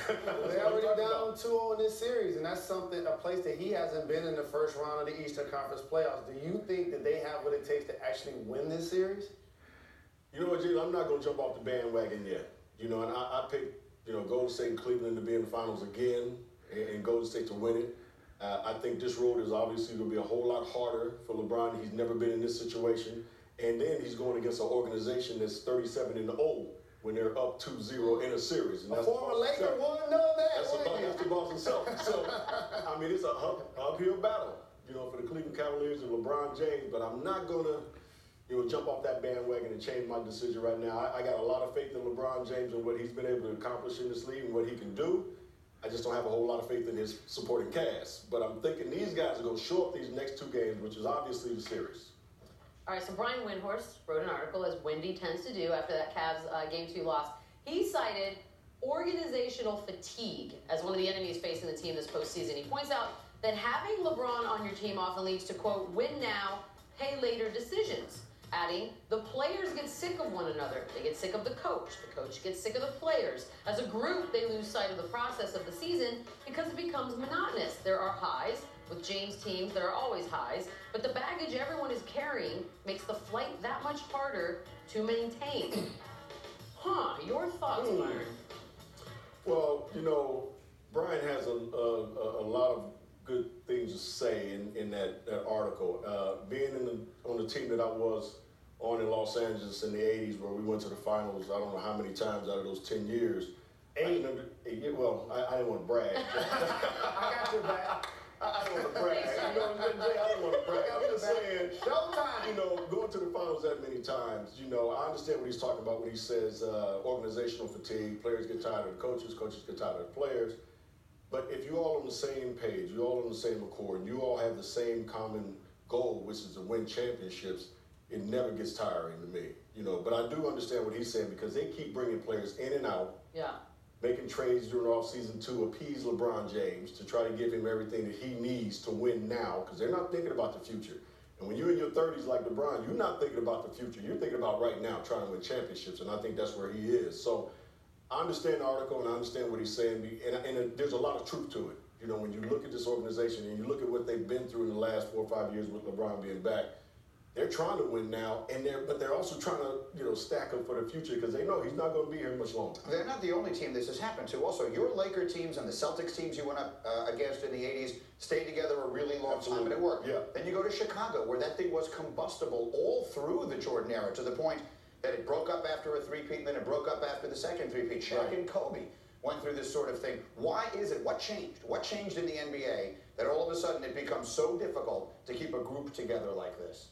They're already down 2-0 in this series, and that's something, a place that he hasn't been in the first round of the Eastern Conference playoffs. Do you think that they have what it takes to actually win this series? You know what, Jay? I'm not going to jump off the bandwagon yet. You know, and I picked, Golden State and Cleveland to be in the finals again, and Golden State to win it. I think this road is obviously going to be a whole lot harder for LeBron. He's never been in this situation. And then he's going against an organization that's 37-0 when they're up 2-0 in a series. And that's a former Laker wouldn't know that. That's the Boston Celtics. So, I mean, it's an uphill battle, for the Cleveland Cavaliers and LeBron James. But I'm not going to, jump off that bandwagon and change my decision right now. I got a lot of faith in LeBron James and what he's been able to accomplish in this league and what he can do. I just don't have a whole lot of faith in his supporting cast. But I'm thinking these guys are going to show up these next two games, which is obviously the series. All right, so Brian Windhorst wrote an article, as Wendy tends to do after that Cavs Game 2 loss. He cited organizational fatigue as one of the enemies facing the team this postseason. He points out that having LeBron on your team often leads to, quote, win now, pay later decisions. Adding, the players get sick of one another. They get sick of the coach gets sick of the players. As a group, they lose sight of the process of the season because it becomes monotonous. There are highs. With James' teams, there are always highs, but the baggage everyone is carrying makes the flight that much harder to maintain. Your thoughts, Byron? Well, Brian has a lot of good things to say in that article. Being on the team that I was on in Los Angeles in the 80s, where we went to the finals, I don't know how many times out of those 10 years. I didn't want to brag. I got your back. I don't want to brag. I don't want to brag. I'm just saying, going to the finals that many times, I understand what he's talking about when he says organizational fatigue, players get tired of the coaches get tired of the players. But if you're all on the same page, you're all on the same accord, you all have the same common goal, which is to win championships, it never gets tiring to me. But I do understand what he's saying because they keep bringing players in and out. Yeah. Making trades during off-season to appease LeBron James, to try to give him everything that he needs to win now, because they're not thinking about the future. And when you're in your 30s like LeBron, you're not thinking about the future. You're thinking about right now, trying to win championships, and I think that's where he is. So I understand the article, and I understand what he's saying, and there's a lot of truth to it. When you look at this organization and you look at what they've been through in the last 4 or 5 years with LeBron being back, they're trying to win now, but they're also trying to stack up for the future because they know he's not going to be here much longer. They're not the only team this has happened to. Also, your Laker teams and the Celtics teams you went up against in the 80s stayed together a really long time, and it worked. Yeah. Then you go to Chicago, where that thing was combustible all through the Jordan era, to the point that it broke up after a three-peat, and then it broke up after the second three-peat. Shaq and Kobe went through this sort of thing. Why is it? What changed? What changed in the NBA that all of a sudden it becomes so difficult to keep a group together like this?